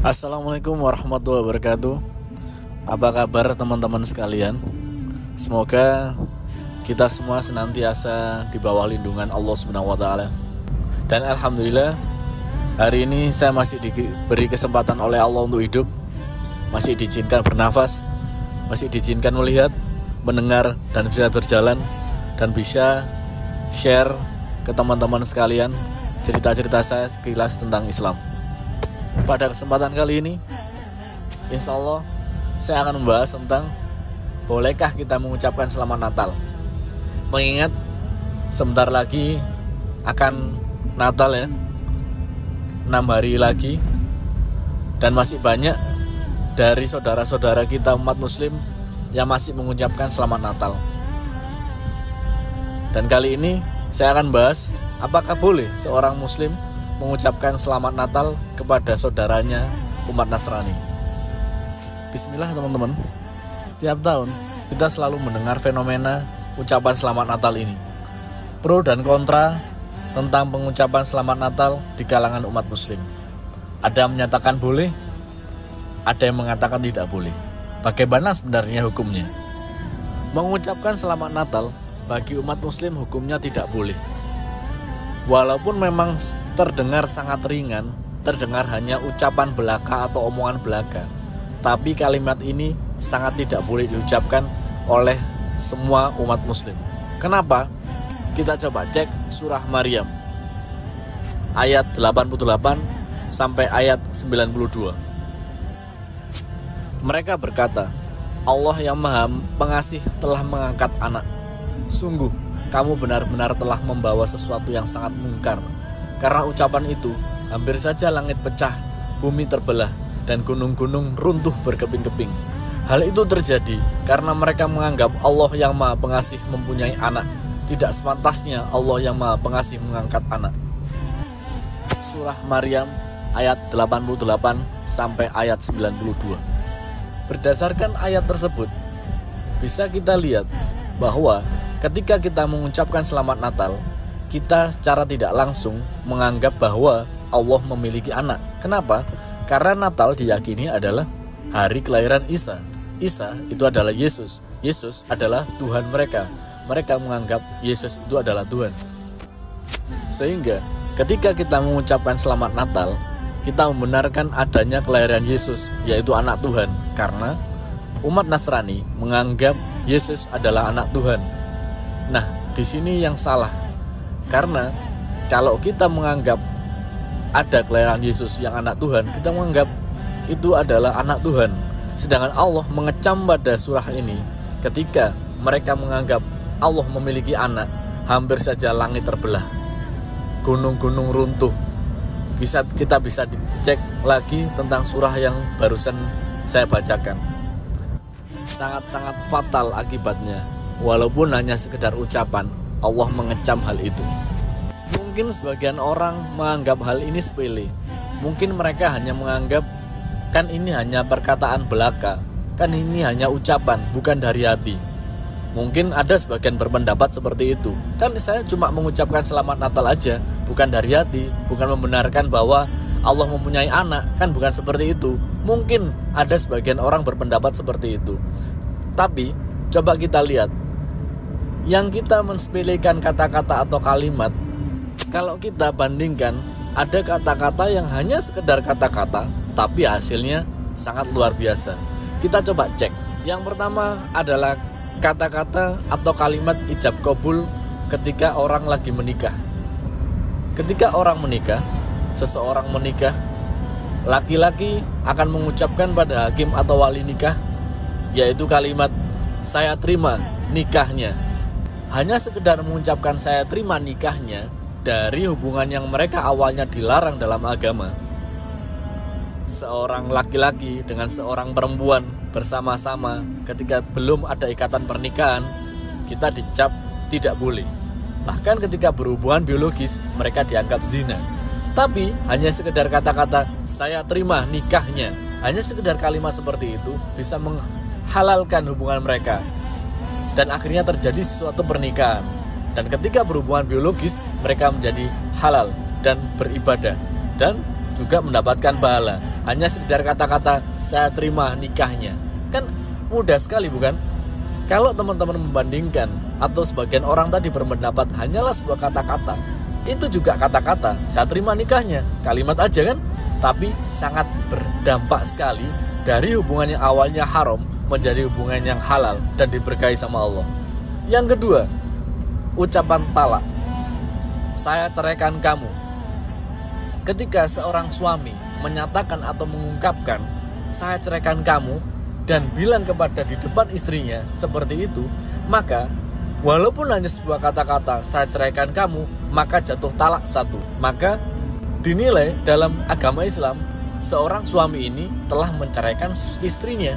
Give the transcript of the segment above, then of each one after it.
Assalamualaikum warahmatullahi wabarakatuh. Apa kabar teman-teman sekalian? Semoga kita semua senantiasa di bawah lindungan Allah SWT. Dan alhamdulillah, hari ini saya masih diberi kesempatan oleh Allah untuk hidup, masih diizinkan bernafas, masih diizinkan melihat, mendengar, dan bisa berjalan, dan bisa share ke teman-teman sekalian cerita-cerita saya sekilas tentang Islam. Pada kesempatan kali ini, insya Allah saya akan membahas tentang bolehkah kita mengucapkan selamat Natal. Mengingat sebentar lagi akan Natal ya, 6 hari lagi, dan masih banyak dari saudara-saudara kita umat muslim yang masih mengucapkan selamat Natal. Dan kali ini saya akan bahas apakah boleh seorang muslim mengucapkan selamat Natal kepada saudaranya umat Nasrani. Bismillah teman-teman. Tiap tahun kita selalu mendengar fenomena ucapan selamat Natal ini. Pro dan kontra tentang pengucapan selamat Natal di kalangan umat muslim. Ada yang menyatakan boleh, ada yang mengatakan tidak boleh. Bagaimana sebenarnya hukumnya? Mengucapkan selamat Natal bagi umat muslim hukumnya tidak boleh. Walaupun memang terdengar sangat ringan, terdengar hanya ucapan belaka atau omongan belaka, tapi kalimat ini sangat tidak boleh diucapkan oleh semua umat muslim. Kenapa? Kita coba cek surah Maryam ayat 88 sampai ayat 92. Mereka berkata, Allah yang Maha Pengasih telah mengangkat anak. Sungguh kamu benar-benar telah membawa sesuatu yang sangat mungkar. Karena ucapan itu, hampir saja langit pecah, bumi terbelah, dan gunung-gunung runtuh berkeping-keping. Hal itu terjadi karena mereka menganggap Allah yang Maha Pengasih mempunyai anak. Tidak sepantasnya Allah yang Maha Pengasih mengangkat anak. Surah Maryam ayat 88 sampai ayat 92. Berdasarkan ayat tersebut, bisa kita lihat bahwa ketika kita mengucapkan selamat Natal, kita secara tidak langsung menganggap bahwa Allah memiliki anak. Kenapa? Karena Natal diyakini adalah hari kelahiran Isa. Isa itu adalah Yesus. Yesus adalah Tuhan mereka. Mereka menganggap Yesus itu adalah Tuhan. Sehingga ketika kita mengucapkan selamat Natal, kita membenarkan adanya kelahiran Yesus, yaitu anak Tuhan. Karena umat Nasrani menganggap Yesus adalah anak Tuhan. Nah, di sini yang salah. Karena kalau kita menganggap ada kelahiran Yesus yang anak Tuhan, kita menganggap itu adalah anak Tuhan. Sedangkan Allah mengecam pada surah ini ketika mereka menganggap Allah memiliki anak, hampir saja langit terbelah, gunung-gunung runtuh. Kita bisa dicek lagi tentang surah yang barusan saya bacakan. Sangat-sangat fatal akibatnya. Walaupun hanya sekedar ucapan, Allah mengecam hal itu. Mungkin sebagian orang menganggap hal ini sepele. Mungkin mereka hanya menganggap, kan ini hanya perkataan belaka, kan ini hanya ucapan, bukan dari hati. Mungkin ada sebagian berpendapat seperti itu. Kan saya cuma mengucapkan selamat Natal aja, bukan dari hati, bukan membenarkan bahwa Allah mempunyai anak, kan bukan seperti itu. Mungkin ada sebagian orang berpendapat seperti itu. Tapi coba kita lihat, yang kita mensepelekan kata-kata atau kalimat, kalau kita bandingkan, ada kata-kata yang hanya sekedar kata-kata, tapi hasilnya sangat luar biasa. Kita coba cek. Yang pertama adalah kata-kata atau kalimat ijab qabul ketika orang lagi menikah. Ketika orang menikah, seseorang menikah, laki-laki akan mengucapkan pada hakim atau wali nikah, yaitu kalimat, saya terima nikahnya. Hanya sekedar mengucapkan saya terima nikahnya dari hubungan yang mereka awalnya dilarang dalam agama. Seorang laki-laki dengan seorang perempuan bersama-sama ketika belum ada ikatan pernikahan, kita dicap tidak boleh. Bahkan ketika berhubungan biologis, mereka dianggap zina. Tapi hanya sekedar kata-kata saya terima nikahnya, hanya sekedar kalimat seperti itu bisa menghalalkan hubungan mereka. Dan akhirnya terjadi suatu pernikahan. Dan ketika berhubungan biologis, mereka menjadi halal dan beribadah dan juga mendapatkan pahala. hanya sekedar kata-kata saya terima nikahnya. Kan mudah sekali bukan? Kalau teman-teman membandingkan atau sebagian orang tadi berpendapat hanyalah sebuah kata-kata, itu juga kata-kata saya terima nikahnya, kalimat aja kan, tapi sangat berdampak sekali dari hubungan yang awalnya haram menjadi hubungan yang halal dan diberkahi sama Allah. Yang kedua, ucapan talak, saya ceraikan kamu. Ketika seorang suami menyatakan atau mengungkapkan saya ceraikan kamu dan bilang kepada di depan istrinya seperti itu, maka walaupun hanya sebuah kata-kata saya ceraikan kamu, maka jatuh talak satu. Maka dinilai dalam agama Islam seorang suami ini telah menceraikan istrinya.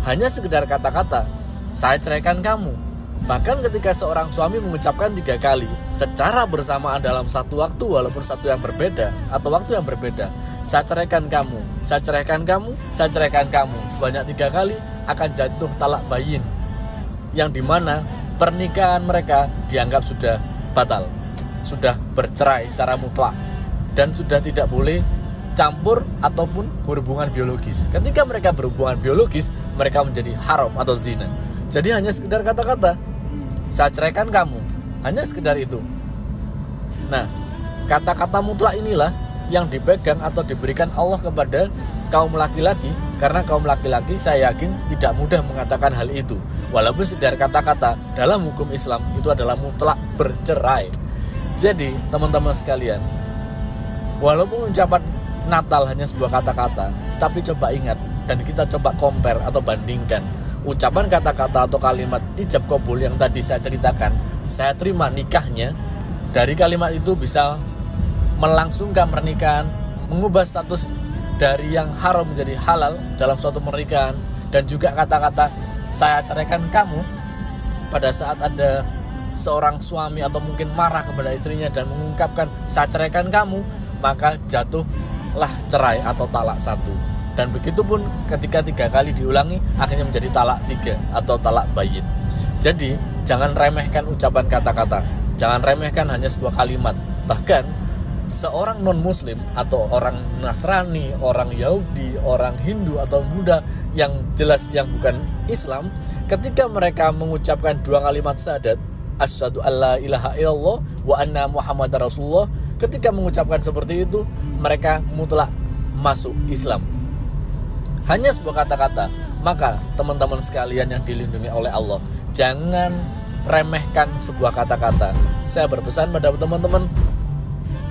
Hanya sekedar kata-kata saya ceraikan kamu. Bahkan ketika seorang suami mengucapkan 3 kali secara bersamaan dalam satu waktu, walaupun satu yang berbeda atau waktu yang berbeda, saya ceraikan kamu, saya ceraikan kamu, saya ceraikan kamu, sebanyak 3 kali, akan jatuh talak bayin, yang dimana pernikahan mereka dianggap sudah batal, sudah bercerai secara mutlak, dan sudah tidak boleh campur ataupun berhubungan biologis. Ketika mereka berhubungan biologis, mereka menjadi haram atau zina. Jadi hanya sekedar kata-kata saya ceraikan kamu, hanya sekedar itu. Nah, kata-kata mutlak inilah yang dipegang atau diberikan Allah kepada kaum laki-laki, karena kaum laki-laki saya yakin tidak mudah mengatakan hal itu. Walaupun sekedar kata-kata dalam hukum Islam itu adalah mutlak bercerai. Jadi teman-teman sekalian, walaupun ucapan Natal hanya sebuah kata-kata, tapi coba ingat dan kita coba compare atau bandingkan ucapan kata-kata atau kalimat ijab qabul yang tadi saya ceritakan, saya terima nikahnya. Dari kalimat itu bisa melangsungkan pernikahan, mengubah status dari yang haram menjadi halal dalam suatu pernikahan. Dan juga kata-kata saya ceraikan kamu, pada saat ada seorang suami atau mungkin marah kepada istrinya dan mengungkapkan saya ceraikan kamu, maka jatuhlah cerai atau talak satu. Dan begitu pun ketika 3 kali diulangi, akhirnya menjadi talak 3 atau talak bayin. Jadi jangan remehkan ucapan kata-kata, jangan remehkan hanya sebuah kalimat. Bahkan seorang non-muslim atau orang Nasrani, orang Yahudi, orang Hindu atau Buddha yang jelas yang bukan Islam, ketika mereka mengucapkan 2 kalimat syahadat, asyhadu alla ilaha illallah wa anna muhammadar rasulullah, ketika mengucapkan seperti itu, mereka mutlak masuk Islam. Hanya sebuah kata-kata. Maka teman-teman sekalian yang dilindungi oleh Allah, jangan remehkan sebuah kata-kata. Saya berpesan pada teman-teman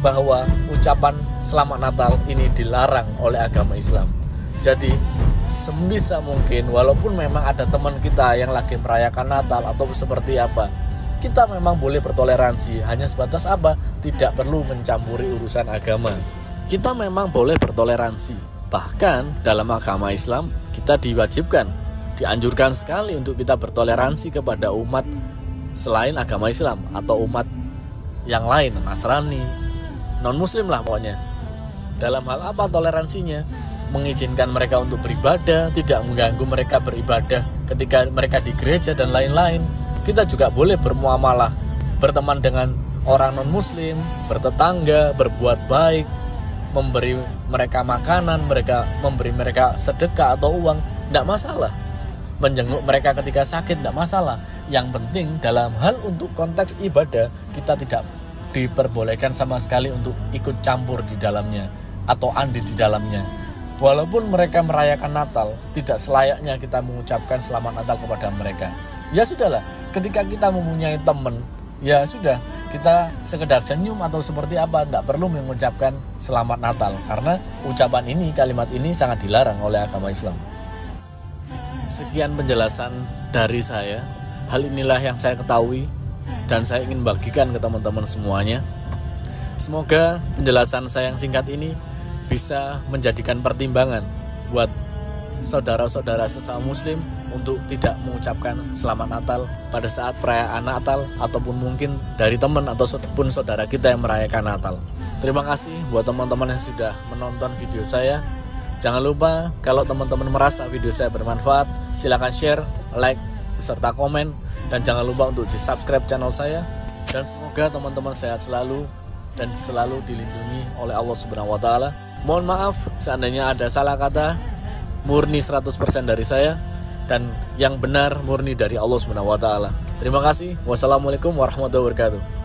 bahwa ucapan selamat Natal ini dilarang oleh agama Islam. Jadi sebisa mungkin, walaupun memang ada teman kita yang lagi merayakan Natal atau seperti apa, kita memang boleh bertoleransi. Hanya sebatas apa? Tidak perlu mencampuri urusan agama. Kita memang boleh bertoleransi. Bahkan dalam agama Islam kita diwajibkan, dianjurkan sekali untuk kita bertoleransi kepada umat selain agama Islam atau umat yang lain, Nasrani, non-muslim lah pokoknya. Dalam hal apa toleransinya? Mengizinkan mereka untuk beribadah, tidak mengganggu mereka beribadah ketika mereka di gereja dan lain-lain. Kita juga boleh bermuamalah, berteman dengan orang non-muslim, bertetangga, berbuat baik, memberi mereka makanan, memberi mereka sedekah atau uang, tidak masalah. Menjenguk mereka ketika sakit, tidak masalah. Yang penting dalam hal untuk konteks ibadah, kita tidak diperbolehkan sama sekali untuk ikut campur di dalamnya atau andil di dalamnya. Walaupun mereka merayakan Natal, tidak selayaknya kita mengucapkan selamat Natal kepada mereka. Ya sudahlah, ketika kita mempunyai teman, ya sudah, kita sekedar senyum atau seperti apa, tidak perlu mengucapkan selamat Natal, karena ucapan ini, kalimat ini sangat dilarang oleh agama Islam. Sekian penjelasan dari saya. Hal inilah yang saya ketahui dan saya ingin bagikan ke teman-teman semuanya. Semoga penjelasan saya yang singkat ini bisa menjadikan pertimbangan buat saudara-saudara sesama muslim untuk tidak mengucapkan selamat Natal pada saat perayaan Natal, ataupun mungkin dari teman ataupun saudara kita yang merayakan Natal. Terima kasih buat teman-teman yang sudah menonton video saya. Jangan lupa kalau teman-teman merasa video saya bermanfaat, silakan share, like, beserta komen, dan jangan lupa untuk di-subscribe channel saya. Dan semoga teman-teman sehat selalu dan selalu dilindungi oleh Allah Subhanahu wa taala. Mohon maaf seandainya ada salah kata, murni 100% dari saya, dan yang benar murni dari Allah Subhanahu wa taala. Terima kasih. Wassalamualaikum warahmatullahi wabarakatuh.